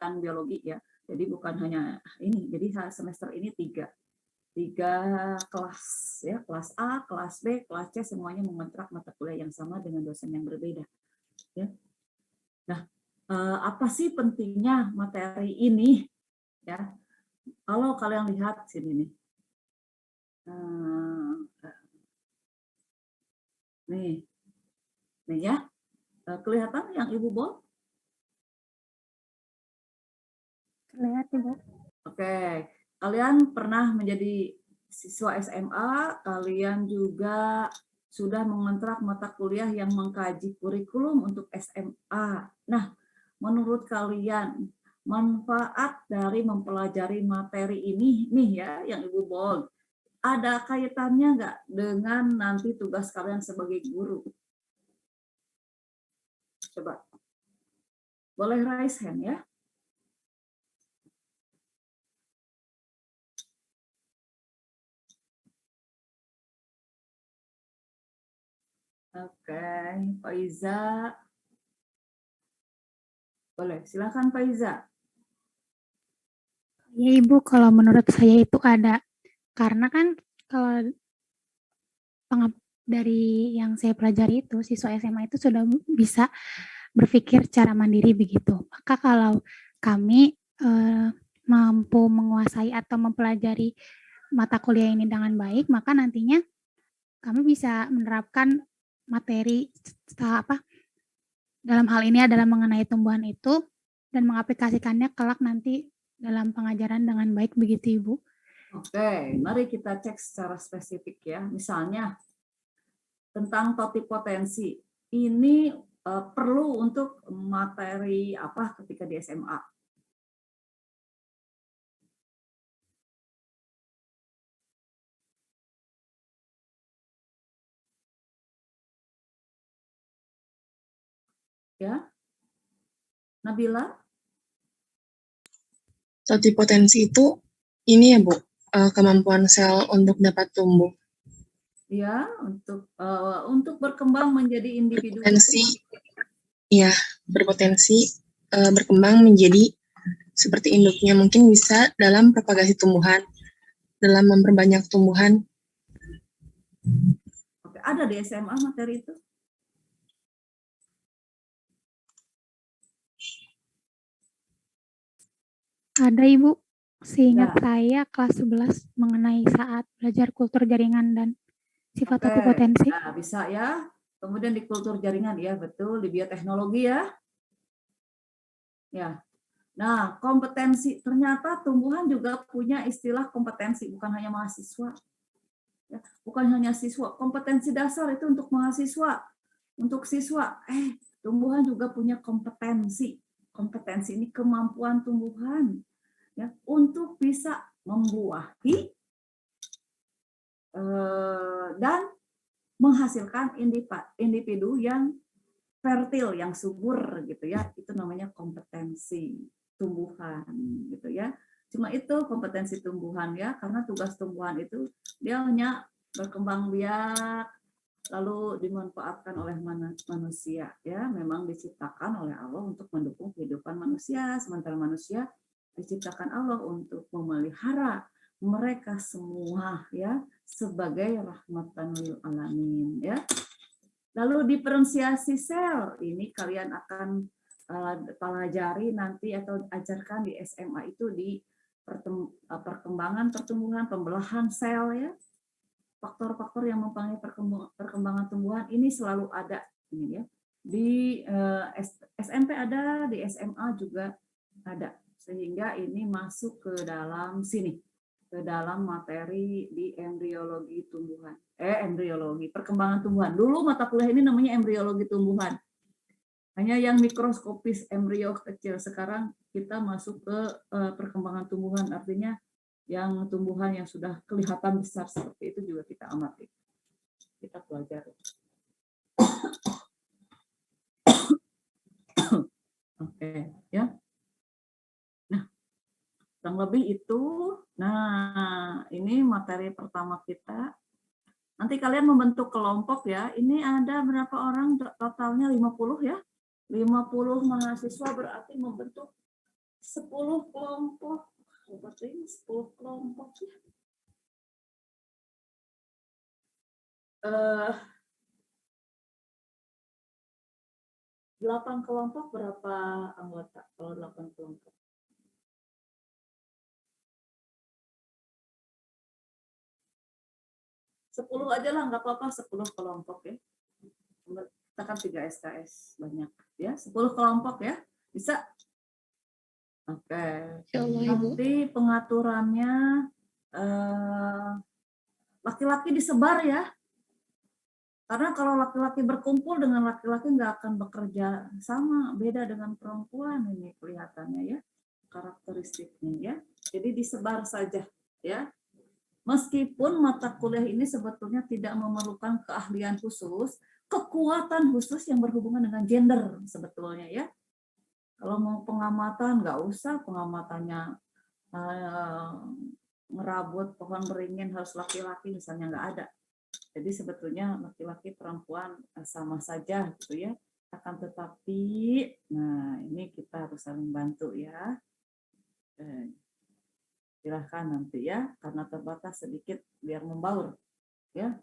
pendidikan biologi ya. Jadi bukan hanya ini. Jadi semester ini tiga kelas ya, kelas A, kelas B, kelas C semuanya mengontrak mata kuliah yang sama dengan dosen yang berbeda. Ya. Nah, apa sih pentingnya materi ini? Ya, kalau kalian lihat sini nih, nih ya, kelihatan yang Ibu Bol? Lihat Ibu. Oke, kalian pernah menjadi siswa SMA, kalian juga sudah mengontrak mata kuliah yang mengkaji kurikulum untuk SMA. Nah, menurut kalian manfaat dari mempelajari materi ini nih ya, yang Ibu bold, ada kaitannya nggak dengan nanti tugas kalian sebagai guru? Coba, boleh raise hand ya. Oke, Pak Iza. Boleh, silakan Pak Iza. Ya Ibu, kalau menurut saya itu ada. Karena kan kalau dari yang saya pelajari itu, siswa SMA itu sudah bisa berpikir secara mandiri begitu. Maka kalau kami mampu menguasai atau mempelajari mata kuliah ini dengan baik, maka nantinya kami bisa menerapkan materi dalam hal ini adalah mengenai tumbuhan itu dan mengaplikasikannya kelak nanti dalam pengajaran dengan baik begitu Ibu. Oke, mari kita cek secara spesifik ya. Misalnya tentang totipotensi. Ini perlu untuk materi apa ketika di SMA? Ya, Nabila? Totipotensi itu ini ya Bu, kemampuan sel untuk dapat tumbuh. Ya, untuk berkembang menjadi individu. Berpotensi berkembang menjadi seperti induknya, mungkin bisa dalam propagasi tumbuhan, dalam memperbanyak tumbuhan. Oke, ada di SMA materi itu? Ada Ibu, seingat saya kelas 11 mengenai saat belajar kultur jaringan dan sifat totipotensi. Nah, bisa ya. Kemudian di kultur jaringan ya, betul, di bioteknologi ya. Ya. Nah, kompetensi, ternyata tumbuhan juga punya istilah kompetensi, bukan hanya mahasiswa. Ya, bukan hanya siswa, kompetensi dasar itu untuk mahasiswa, untuk siswa. Tumbuhan juga punya kompetensi. Kompetensi ini kemampuan tumbuhan ya untuk bisa membuahi dan menghasilkan individu yang fertil, yang subur gitu ya. Itu namanya kompetensi tumbuhan gitu ya. Cuma itu kompetensi tumbuhan ya, karena tugas tumbuhan itu dia hanya berkembang biak lalu dimanfaatkan oleh manusia ya. Memang diciptakan oleh Allah untuk mendukung kehidupan manusia, sementara manusia diciptakan Allah untuk memelihara mereka semua ya sebagai rahmatan lil alamin ya. Lalu diferensiasi sel ini kalian akan pelajari nanti atau ajarkan di SMA itu di perkembangan pertumbuhan, pembelahan sel ya. Faktor-faktor yang mempengaruhi perkembangan tumbuhan ini selalu ada ini ya. Di SMP ada, di SMA juga ada. Sehingga ini masuk ke dalam sini, ke dalam materi di embriologi tumbuhan. Embriologi, perkembangan tumbuhan. Dulu mata kuliah ini namanya embriologi tumbuhan. Hanya yang mikroskopis embrio kecil. Sekarang kita masuk ke perkembangan tumbuhan, artinya yang tumbuhan yang sudah kelihatan besar seperti itu juga kita amati. Kita pelajari. Oke, ya. Nah, kurang lebih itu. Nah, ini materi pertama kita. Nanti kalian membentuk kelompok ya. Ini ada berapa orang totalnya? 50 ya. 50 mahasiswa berarti membentuk 10 kelompok. Berarti 10 kelompok ya. 8 kelompok berapa anggota? Kalau 8 kelompok. 10 aja lah, nggak apa-apa 10 kelompok ya. Kita kan 3 SKS banyak ya, 10 kelompok ya. Bisa? Oke. Insyaallah, Ibu. Nanti pengaturannya laki-laki disebar ya. Karena kalau laki-laki berkumpul dengan laki-laki nggak akan bekerja sama, beda dengan perempuan ini kelihatannya ya, karakteristiknya ya. Jadi disebar saja ya. Meskipun mata kuliah ini sebetulnya tidak memerlukan keahlian khusus, kekuatan khusus yang berhubungan dengan gender sebetulnya ya. Kalau mau pengamatan nggak usah pengamatannya ngerabut pohon beringin harus laki-laki misalnya, nggak ada. Jadi sebetulnya laki-laki perempuan sama saja gitu ya. Akan tetapi, nah ini kita harus saling bantu ya. Silahkan nanti ya, karena terbatas sedikit biar membaur ya.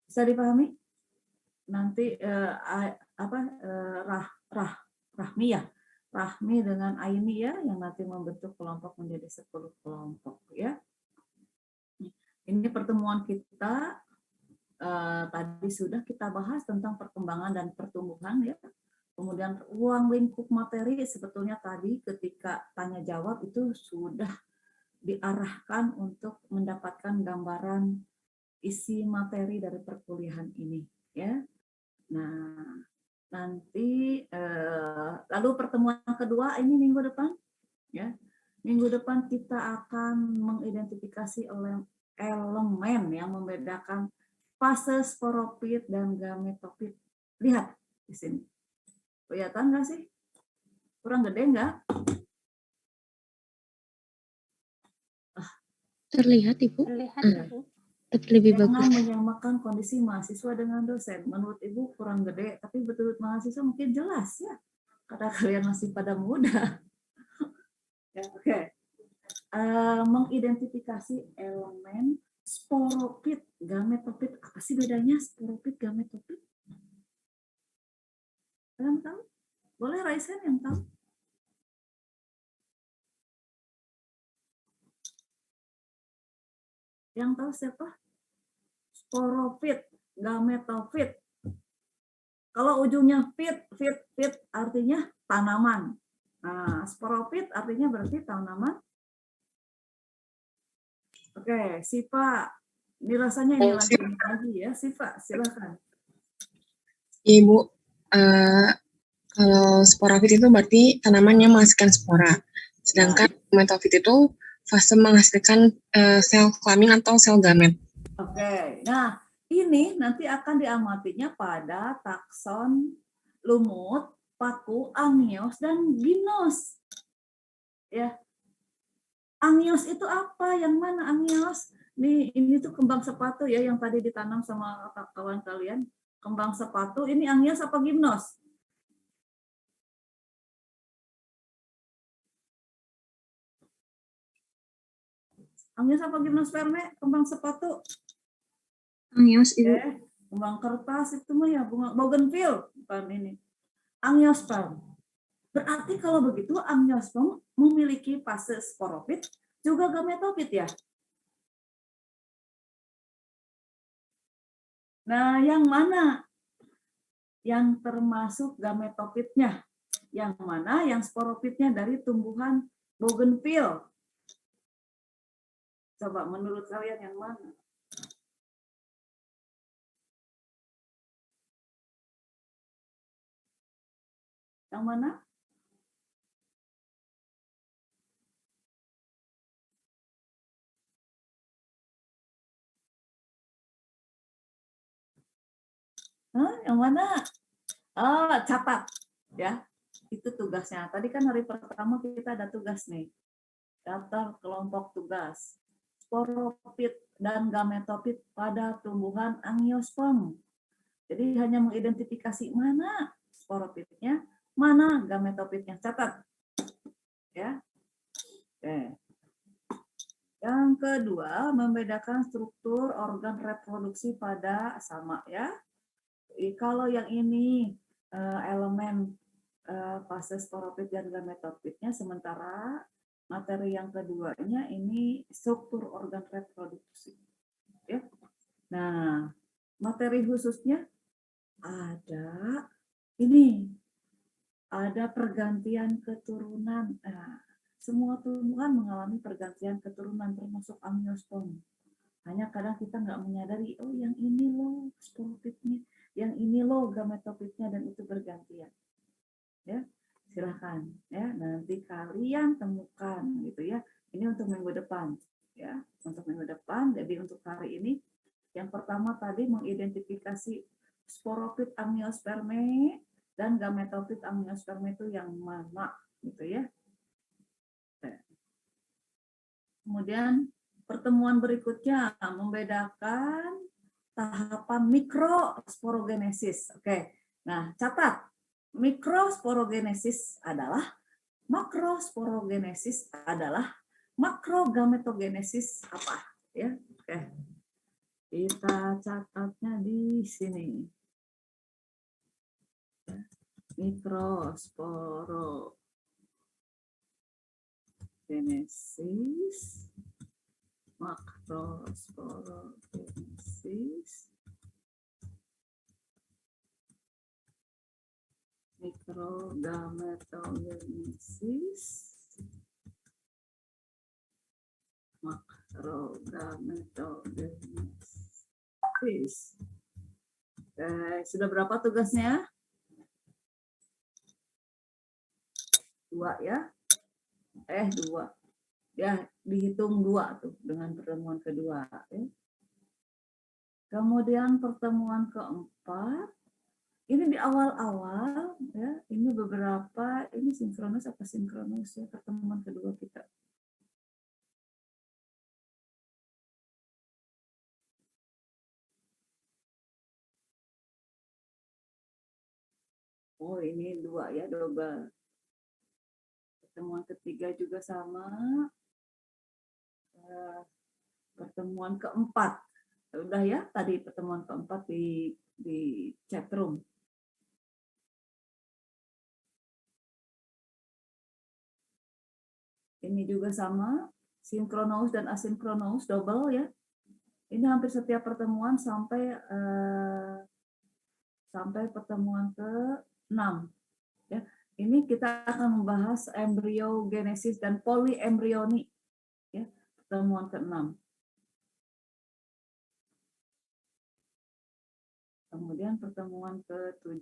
Bisa dipahami? Nanti Rahmi ya, Rahmi dengan Aini ya, yang nanti membentuk kelompok menjadi 10 kelompok ya. Ini pertemuan kita tadi sudah kita bahas tentang perkembangan dan pertumbuhan ya. Kemudian ruang lingkup materi sebetulnya tadi ketika tanya jawab itu sudah diarahkan untuk mendapatkan gambaran isi materi dari perkuliahan ini ya. Nah, nanti lalu pertemuan kedua ini minggu depan ya. Minggu depan kita akan mengidentifikasi elemen yang membedakan fase sporopit dan gametofit. Lihat di sini. Kelihatan nggak sih? Kurang gede nggak? Terlihat, Ibu. Terlihat Ibu. Tapi lebih Jangan bagus. menyamakan kondisi mahasiswa dengan dosen. Menurut Ibu kurang gede, tapi menurut mahasiswa mungkin jelas ya. Karena kalian masih pada muda. Ya, oke. Mengidentifikasi elemen sporopit, gametofit. Apa sih bedanya sporopit, gametofit? Kalian tahu? Boleh raise hand yang tahu? Yang tahu siapa? Sporopit, gametofit. Kalau ujungnya fit artinya tanaman. Nah, sporopit artinya berarti tanaman. Oke, Siva. Ini rasanya ini lagi ya, Siva, silakan. Ibu, kalau sporofit itu berarti tanaman yang menghasilkan spora. Sedangkan gametofit itu fase menghasilkan sel kelamin atau sel gamet. Oke, nah ini nanti akan diamatinya pada takson, lumut, paku, angios, dan gimnos. Ya, angios itu apa? Yang mana angios? Ini tuh kembang sepatu ya yang tadi ditanam sama kawan kalian. Kembang sepatu, ini angios apa gimnos? Angios apa gimnosperme? Kembang sepatu. Angios, Ibu. Kembang kertas itu mah ya bunga bougainville, bukan ini. Angiosperm. Berarti kalau begitu angiosperm memiliki fase sporopit juga gametofit ya. Nah, yang mana yang termasuk gametofitnya? Yang mana yang sporopitnya dari tumbuhan bougainville? Coba menurut kalian yang mana? Yang mana? Yang mana? Oh, catat ya. Itu tugasnya. Tadi kan hari pertama kita ada tugas nih. Daftar kelompok tugas. Sporopit dan gametofit pada tumbuhan angiosperm. Jadi hanya mengidentifikasi mana sporopitnya, Mana gametofitnya? Catat. Ya. Oke. Yang kedua, membedakan struktur organ reproduksi pada sama ya. Kalau yang ini elemen fase sporofit dan gametofitnya, sementara materi yang keduanya ini struktur organ reproduksi. Ya. Nah, materi khususnya ada ini, ada pergantian keturunan. Nah, semua tumbuhan mengalami pergantian keturunan termasuk amniosperm. Hanya kadang kita nggak menyadari, oh yang ini loh sporofitnya, yang ini loh gametofitnya, dan itu bergantian. Ya, silahkan ya nanti kalian temukan gitu ya. Ini untuk minggu depan ya, untuk minggu depan. Jadi untuk hari ini yang pertama tadi mengidentifikasi sporofit amniosperme dan gametofit amniosperme itu yang mana gitu ya. Kemudian pertemuan berikutnya membedakan tahapan mikrosporogenesis. Oke. Nah, catat. Mikrosporogenesis adalah, makrosporogenesis adalah, makrogametogenesis apa? Ya. Oke. Kita catatnya di sini. Mikrosporogenesis, makrosporogenesis, mikrogametogenesis, makrogametogenesis. Sudah berapa tugasnya? 2 ya? 2. Ya, dihitung 2 tuh dengan pertemuan kedua. Ya. Kemudian pertemuan keempat, ini di awal-awal ya, ini beberapa, ini sinkronus apa sinkronus ya, pertemuan kedua kita. Oh, ini 2 ya, double. Pertemuan ketiga juga sama. Pertemuan keempat. Udah ya, tadi pertemuan keempat di chat room. Ini juga sama, sinkronus dan asinkronus double ya. Ini hampir setiap pertemuan sampai pertemuan ke-6 ya. Ini kita akan membahas embriogenesis dan polyembrioni ya, pertemuan ke-6. Kemudian pertemuan ke-7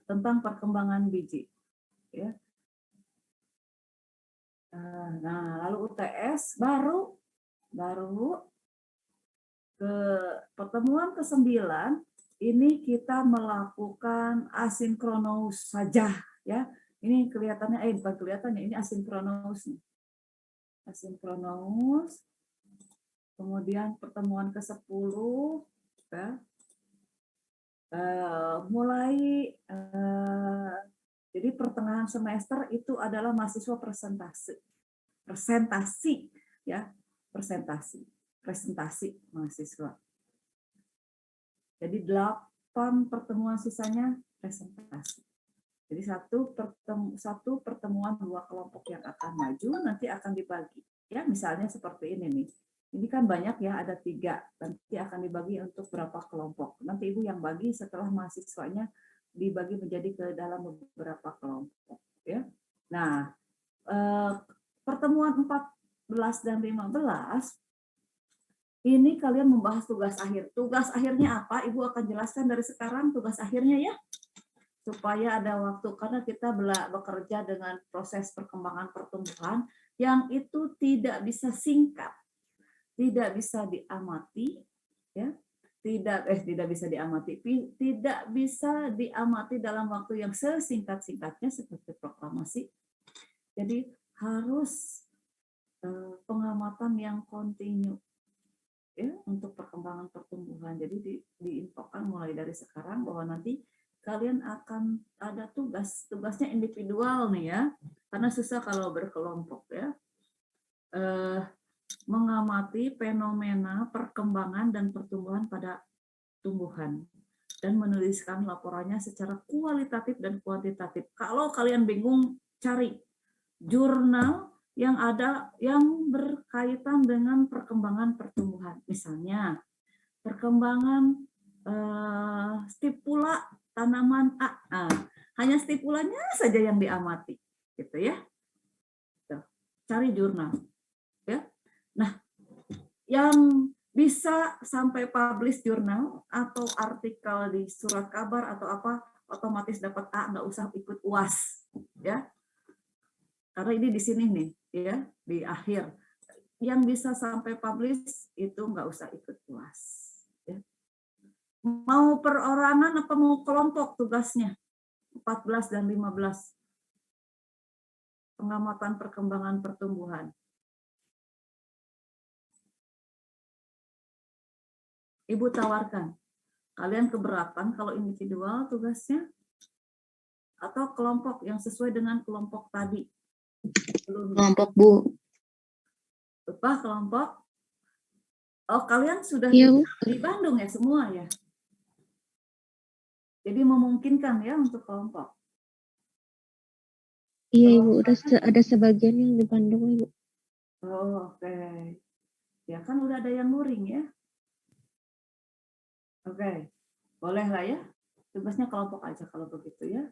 tentang perkembangan biji ya. Nah, lalu UTS baru ke pertemuan ke-9 ini kita melakukan asinkronus saja ya. Ini kelihatannya bukan kelihatannya, ini asinkronus nih. Asinkronus. Kemudian pertemuan ke-10 ya. Mulai jadi pertengahan semester itu adalah mahasiswa presentasi ya, presentasi mahasiswa. Jadi 8 pertemuan sisanya presentasi. Jadi satu pertemuan 2 kelompok yang akan maju nanti akan dibagi. Ya, misalnya seperti ini nih. Ini kan banyak ya, ada 3. Nanti akan dibagi untuk berapa kelompok. Nanti Ibu yang bagi setelah mahasiswanya dibagi menjadi ke dalam beberapa kelompok. Ya. Nah, pertemuan 14 dan 15 ini kalian membahas tugas akhir. Tugas akhirnya apa? Ibu akan jelaskan dari sekarang tugas akhirnya ya. Supaya ada waktu, karena kita bekerja dengan proses perkembangan pertumbuhan yang itu tidak bisa singkat, tidak bisa diamati, ya, tidak bisa diamati dalam waktu yang sesingkat-singkatnya seperti proklamasi. Jadi harus pengamatan yang kontinu ya untuk perkembangan pertumbuhan. Jadi diinfokan mulai dari sekarang bahwa nanti kalian akan ada tugasnya individual nih ya, karena susah kalau berkelompok ya. Mengamati fenomena perkembangan dan pertumbuhan pada tumbuhan dan menuliskan laporannya secara kualitatif dan kuantitatif. Kalau kalian bingung, cari jurnal yang ada yang berkaitan dengan perkembangan pertumbuhan. Misalnya, perkembangan stipula tanaman A. Nah, hanya stipulanya saja yang diamati, gitu ya. Tuh, cari jurnal, ya. Nah, yang bisa sampai publish jurnal atau artikel di surat kabar atau apa, otomatis dapat A, nggak usah ikut UAS, ya. Karena ini di sini nih, ya, di akhir. Yang bisa sampai publish itu nggak usah ikut UAS. Ya. Mau perorangan apa mau kelompok tugasnya? 14 dan 15. Pengamatan perkembangan pertumbuhan. Ibu tawarkan, kalian keberatan kalau individual tugasnya? Atau kelompok yang sesuai dengan kelompok tadi? Kelompok, Bu. Apa kelompok? Oh, kalian sudah Iya, Bu. di Bandung ya semua ya? Jadi memungkinkan ya untuk kelompok? Iya, Ibu. Ada sebagian yang di Bandung, Ibu. Oh, oke. Ya kan udah ada yang luring ya? Oke, boleh lah ya. Tugasnya kelompok aja kalau begitu ya.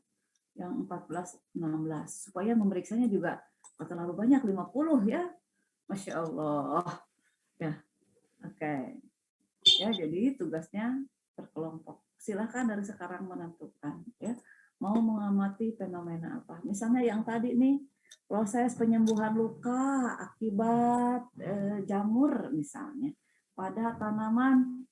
Yang 14, 16. Supaya memeriksanya juga nggak terlalu banyak, 50 ya. Masya Allah. Ya, oke. Ya, jadi tugasnya berkelompok. Silahkan dari sekarang menentukan ya. Mau mengamati fenomena apa. Misalnya yang tadi nih, proses penyembuhan luka akibat jamur misalnya pada tanaman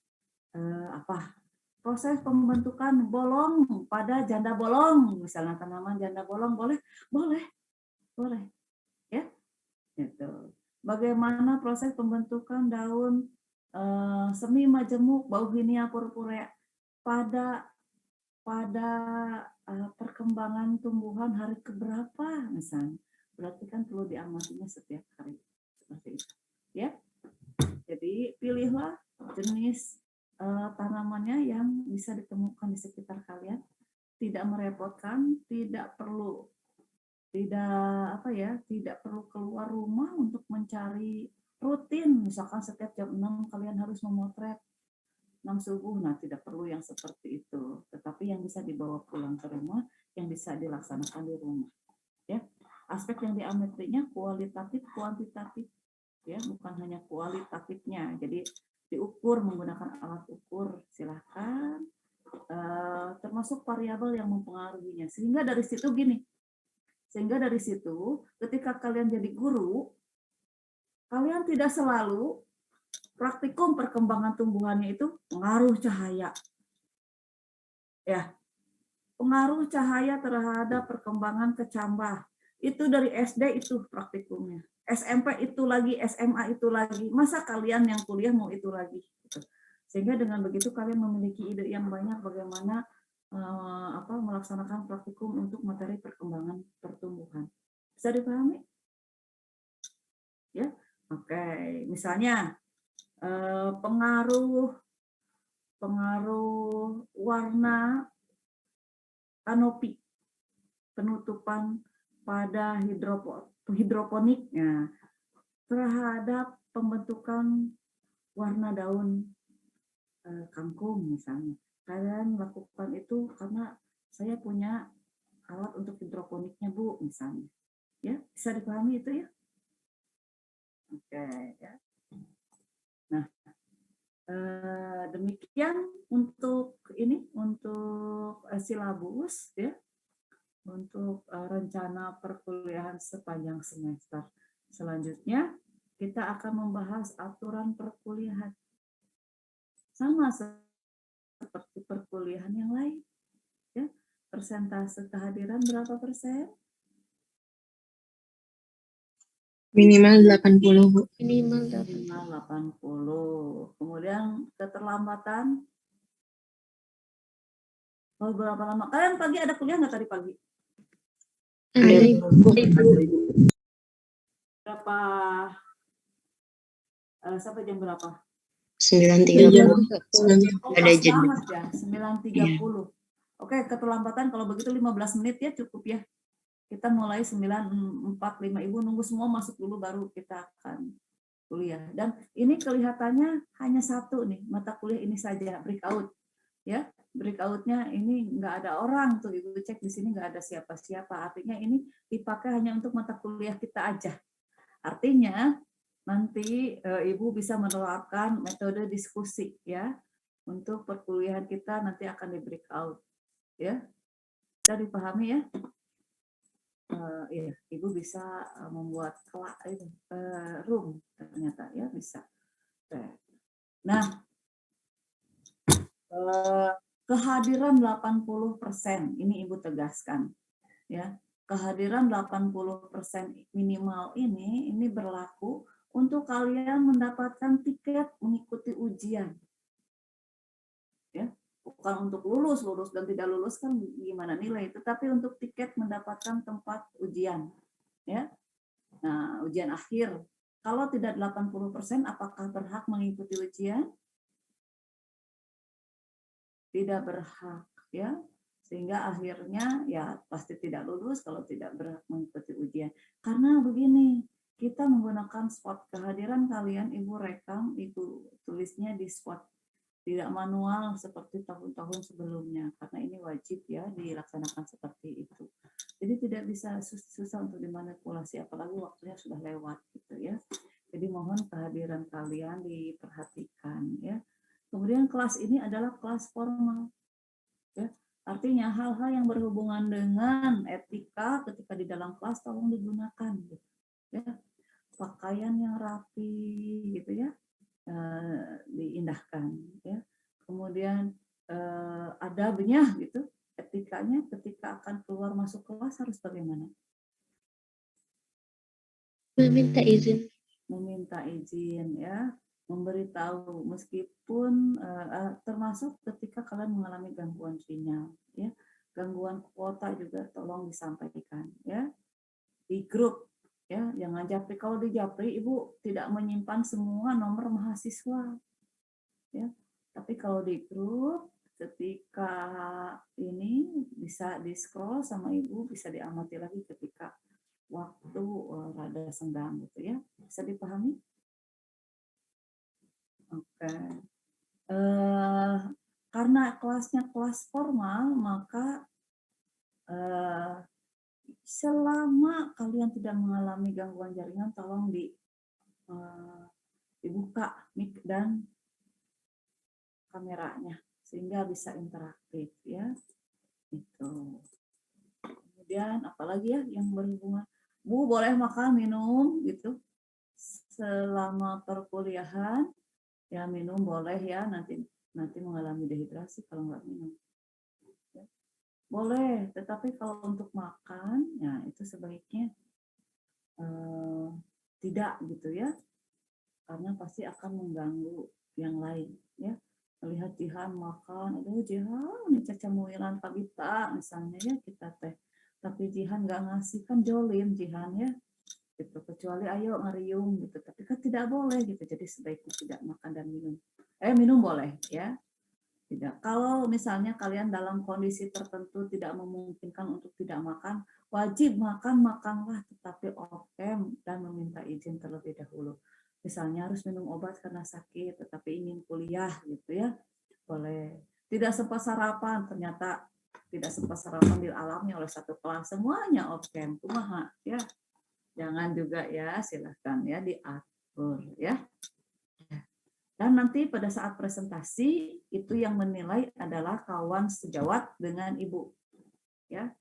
apa, proses pembentukan bolong pada janda bolong, misalnya tanaman janda bolong, boleh ya, gitu. Bagaimana proses pembentukan daun semi majemuk Bauhinia purpurea pada perkembangan tumbuhan hari keberapa misalnya, berarti kan perlu diamatinya setiap hari seperti itu ya. Jadi pilihlah jenis tanamannya yang bisa ditemukan di sekitar kalian, tidak merepotkan, tidak perlu keluar rumah untuk mencari rutin, misalkan setiap jam 6 kalian harus memotret 6 subuh. Nah, tidak perlu yang seperti itu, tetapi yang bisa dibawa pulang ke rumah, yang bisa dilaksanakan di rumah ya. Aspek yang diamatinya kualitatif, kuantitatif ya, bukan hanya kualitatifnya. Jadi diukur menggunakan alat ukur, silahkan, termasuk variabel yang mempengaruhinya. Sehingga dari situ ketika kalian jadi guru, kalian tidak selalu praktikum perkembangan tumbuhannya itu pengaruh cahaya. Ya, pengaruh cahaya terhadap perkembangan kecambah. Itu dari SD itu praktikumnya. SMP itu lagi, SMA itu lagi. Masa kalian yang kuliah mau itu lagi? Sehingga dengan begitu kalian memiliki ide yang banyak bagaimana melaksanakan praktikum untuk materi perkembangan pertumbuhan. Bisa dipahami? Ya, oke. Misalnya pengaruh warna kanopi, penutupan pada hidroponiknya terhadap pembentukan warna daun kangkung misalnya. Kalian melakukan itu karena saya punya alat untuk hidroponiknya, Bu, misalnya. Ya, bisa dipahami itu ya? Oke, ya. Nah, demikian untuk silabus ya. Untuk rencana perkuliahan sepanjang semester. Selanjutnya, kita akan membahas aturan perkuliahan. Sama seperti perkuliahan yang lain. Ya. Persentase kehadiran berapa persen? Minimal 80, Bu. Minimal 80. 80. Kemudian keterlambatan Oh, berapa lama? Kalian pagi ada kuliah nggak tadi pagi? Ada Ibu. Berapa? Sampai jam berapa? 9.30. Oh, Ada pas jeda. banget ya, 9.30. Oke, keterlambatan kalau begitu 15 menit ya cukup ya. Kita mulai 9.45. Ibu nunggu semua masuk dulu baru kita akan kuliah. Dan ini kelihatannya hanya satu nih, mata kuliah ini saja, breakout. Ya, breakoutnya ini nggak ada orang tuh, Ibu cek di sini nggak ada siapa-siapa. Artinya ini dipakai hanya untuk mata kuliah kita aja. Artinya nanti Ibu bisa menerapkan metode diskusi ya untuk perkuliahan kita nanti akan di breakout ya. Bisa dipahami ya? Iya, Ibu bisa membuat room ternyata ya bisa. Nah, kehadiran 80% ini Ibu tegaskan ya. Kehadiran 80% minimal ini berlaku untuk kalian mendapatkan tiket mengikuti ujian. Ya, bukan untuk lulus dan tidak lulus kan gimana nilai, tetapi untuk tiket mendapatkan tempat ujian. Ya. Nah, ujian akhir. Kalau tidak 80%, apakah berhak mengikuti ujian? Tidak berhak, ya. Sehingga akhirnya ya pasti tidak lulus kalau tidak berhak mengikuti ujian. Karena begini, kita menggunakan spot kehadiran kalian, Ibu rekam, Ibu tulisnya di spot. Tidak manual seperti tahun-tahun sebelumnya, karena ini wajib ya dilaksanakan seperti itu. Jadi tidak bisa susah untuk dimanipulasi, apalagi waktunya sudah lewat gitu ya. Jadi mohon kehadiran kalian diperhatikan ya. Kemudian kelas ini adalah kelas formal. Ya. Artinya hal-hal yang berhubungan dengan etika ketika di dalam kelas tolong digunakan. Gitu. Ya. Pakaian yang rapi gitu ya. Diindahkan ya. Kemudian adabnya gitu, etikanya ketika akan keluar masuk kelas harus bagaimana? Meminta izin. Meminta izin ya, memberitahu meskipun termasuk ketika kalian mengalami gangguan sinyal ya, gangguan kuota juga tolong disampaikan ya di grup. Ya, jangan japri. Kalau di japri, Ibu tidak menyimpan semua nomor mahasiswa. Ya, tapi kalau di grup, ketika ini bisa di-scroll sama Ibu, bisa diamati lagi ketika waktu rada senggang gitu ya. Bisa dipahami? Oke. Karena kelasnya kelas formal, maka selama kalian tidak mengalami gangguan jaringan, tolong dibuka mic dan kameranya sehingga bisa interaktif ya. Itu. Kemudian apalagi ya yang berhubungan, Bu boleh makan minum gitu selama perkuliahan ya, minum boleh ya, nanti mengalami dehidrasi kalau nggak minum. Boleh, tetapi kalau untuk makan, ya itu sebaiknya tidak gitu ya, karena pasti akan mengganggu yang lain ya. Melihat Jihan makan, aduh Jihan, ini caca muilan pagita misalnya ya kita teh, tapi Jihan nggak ngasih kan jolim Jihan ya, gitu. Kecuali ayo ngeriung gitu, tapi kan tidak boleh gitu. Jadi sebaiknya tidak makan dan minum. Minum boleh ya. Tidak. Kalau misalnya kalian dalam kondisi tertentu tidak memungkinkan untuk tidak makan, wajib makanlah, tetapi off-cam dan meminta izin terlebih dahulu. Misalnya harus minum obat karena sakit, tetapi ingin kuliah gitu ya, boleh. Tidak sempat sarapan, ternyata tidak sempat sarapan dialami oleh satu kelas, semuanya off-cam, kumaha ya. Jangan juga ya, silahkan ya diatur ya. Dan nanti pada saat presentasi itu yang menilai adalah kawan sejawat dengan Ibu. Ya,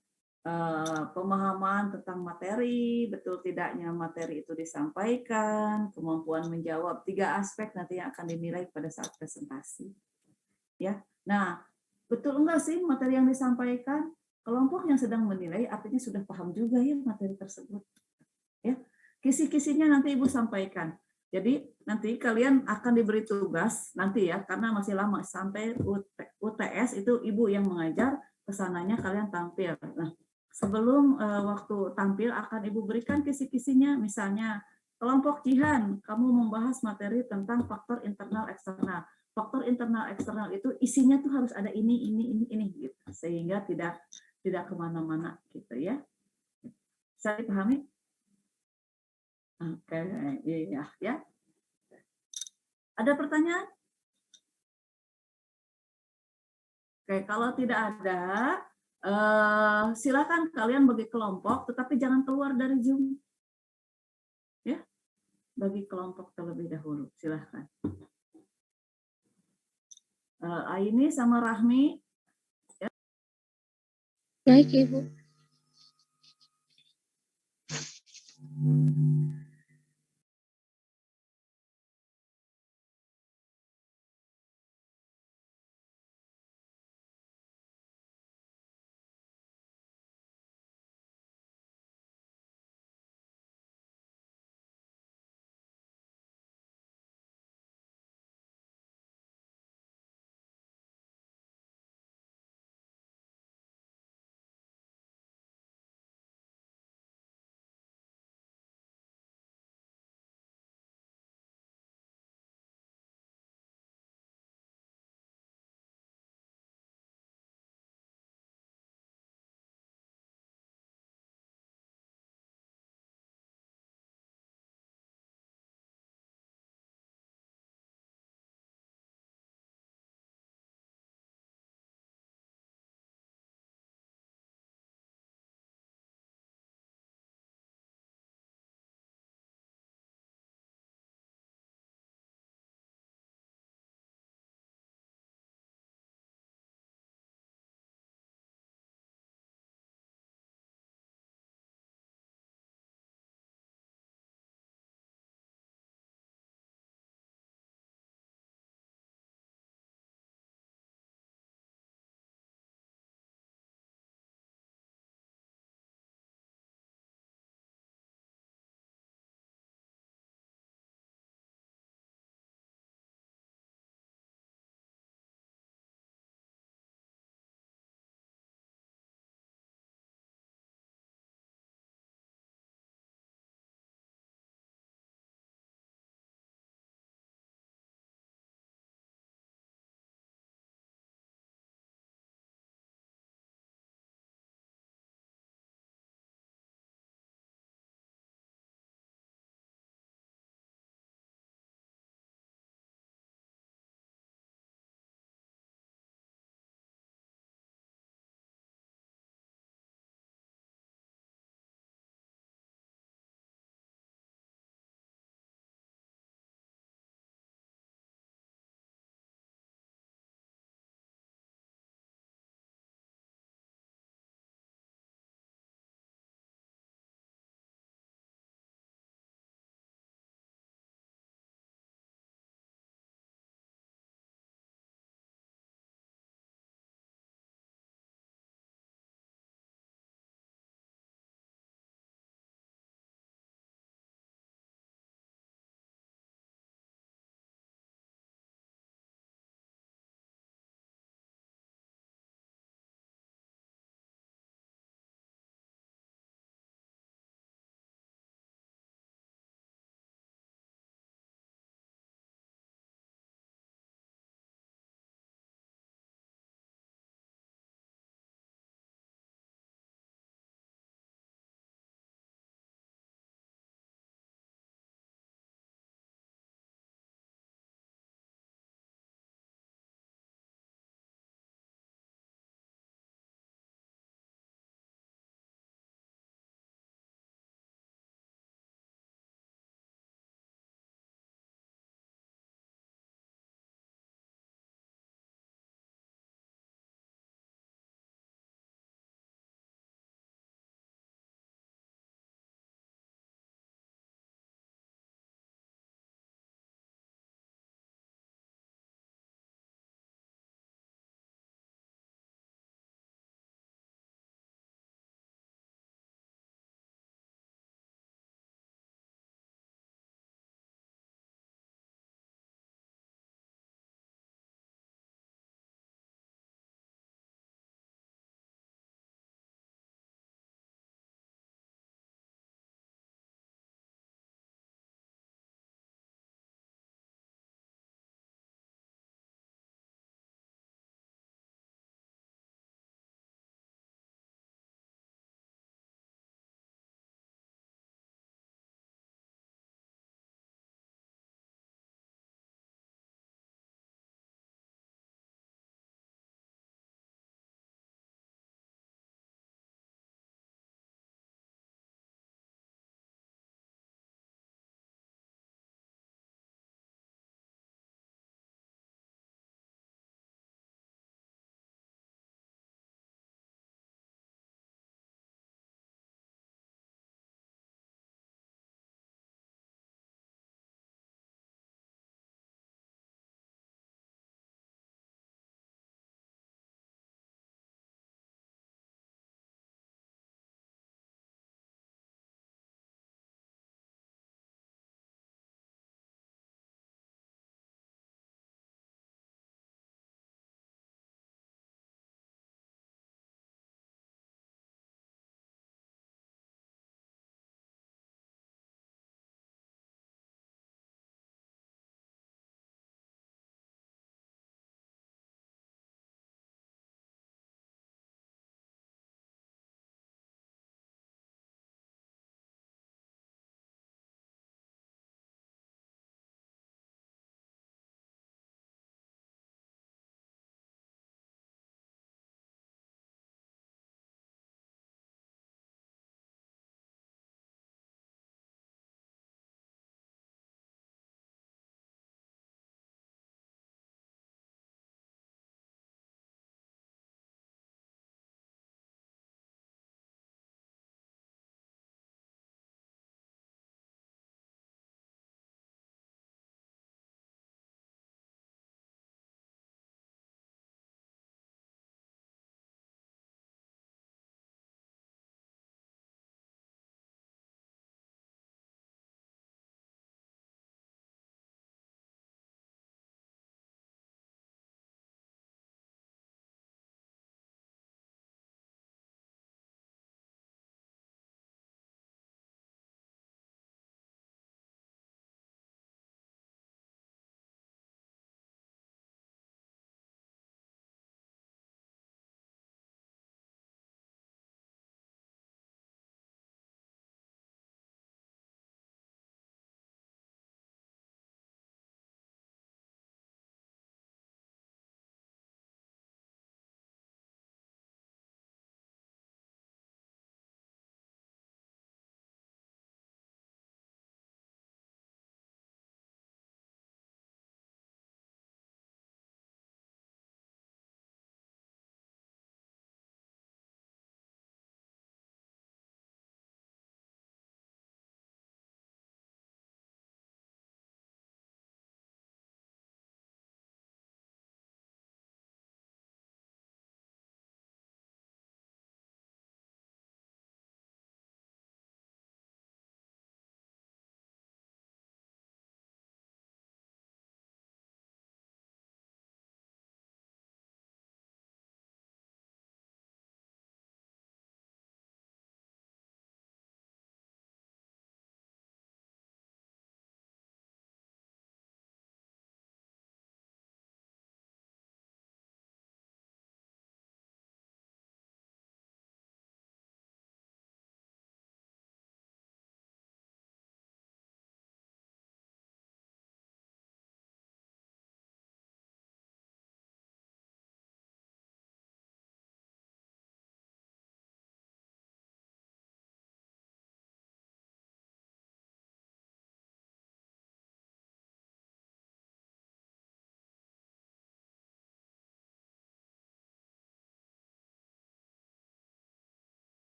pemahaman tentang materi, betul tidaknya materi itu disampaikan, kemampuan menjawab, 3 aspek nanti yang akan dinilai pada saat presentasi. Ya, nah betul enggak sih materi yang disampaikan? Kelompok yang sedang menilai artinya sudah paham juga ya materi tersebut. Ya, kisi-kisinya nanti Ibu sampaikan. Jadi nanti kalian akan diberi tugas nanti ya, karena masih lama sampai UTS itu Ibu yang mengajar, kesananya kalian tampil. Nah, sebelum waktu tampil akan Ibu berikan kisi-kisinya, misalnya kelompok Jihan, kamu membahas materi tentang faktor internal eksternal. Faktor internal eksternal itu isinya tuh harus ada ini gitu, sehingga tidak kemana-mana gitu ya. Saya dipahami? Oke, iya ya. Ada pertanyaan? Oke, kalau tidak ada, silakan kalian bagi kelompok, tetapi jangan keluar dari Zoom. Ya, bagi kelompok terlebih dahulu, silakan. Aini sama Rahmi. Baik, Ibu.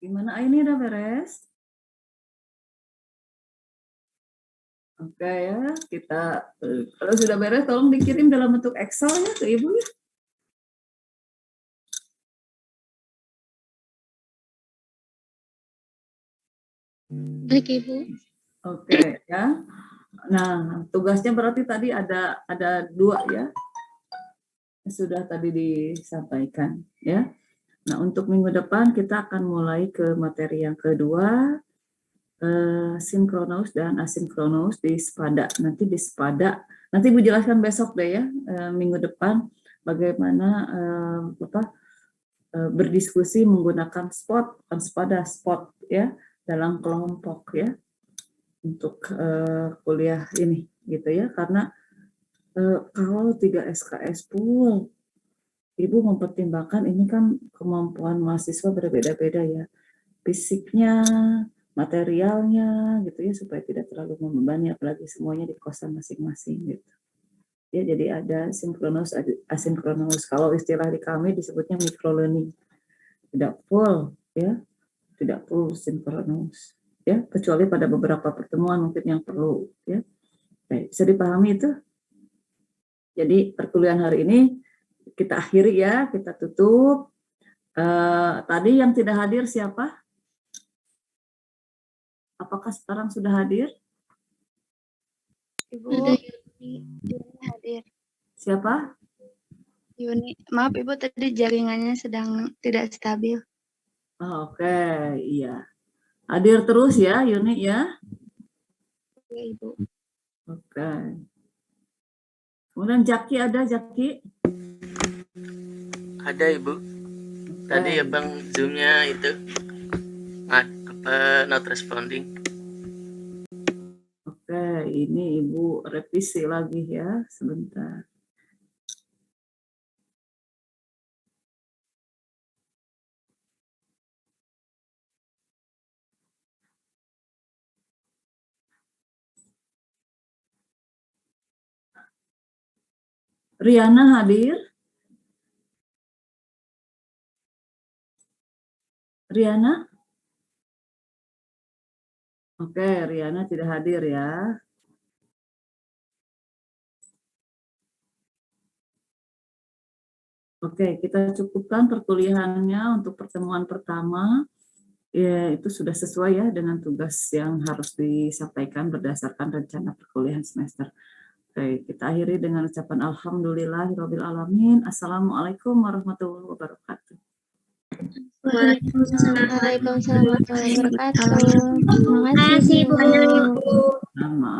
Gimana ini udah beres? Oke ya, kita kalau sudah beres tolong dikirim dalam bentuk Excel ya ke Ibu ya. Oke, Bu. Oke ya. Nah, tugasnya berarti tadi ada 2 ya. Sudah tadi disampaikan ya. Nah, untuk minggu depan kita akan mulai ke materi yang kedua, sinkronus dan asinkronus di SPADA. Nanti di SPADA, nanti Bu jelaskan besok deh ya, minggu depan bagaimana berdiskusi menggunakan SPOT, SPADA, SPOT ya, dalam kelompok ya, untuk kuliah ini gitu ya, karena kalau 3 SKS pun Ibu mempertimbangkan ini kan kemampuan mahasiswa berbeda-beda ya, fisiknya, materialnya gitu ya, supaya tidak terlalu membebani, apalagi semuanya di kosan masing-masing gitu. Ya, jadi ada sinkronus, asinkronus. Kalau istilah di kami disebutnya microlearning. Tidak full ya, tidak full sinkronus ya, kecuali pada beberapa pertemuan mungkin yang perlu ya. Baik, bisa dipahami itu? Jadi perkuliahan hari ini kita akhiri ya, kita tutup. Tadi yang tidak hadir siapa? Apakah sekarang sudah hadir? Ibu, Ada Yuni hadir. Siapa? Yuni, maaf Ibu tadi jaringannya sedang tidak stabil. Oke, iya. Hadir terus ya, Yuni ya. Ya Ibu. Oke. Kemudian Jaki ada, Jaki? Ada Ibu. Tadi Abang Zoom-nya itu not responding. Oke, ini Ibu revisi lagi ya, sebentar. Riana hadir? Riana? Oke, Riana tidak hadir ya. Oke, kita cukupkan perkuliahannya untuk pertemuan pertama. Ya, itu sudah sesuai ya dengan tugas yang harus disampaikan berdasarkan rencana perkuliahan semester. Oke, kita akhiri dengan ucapan alhamdulillahirabbil alamin. Assalamualaikum warahmatullahi wabarakatuh. Waalaikumsalam warahmatullahi wabarakatuh. Terima kasih, Bu. Sama.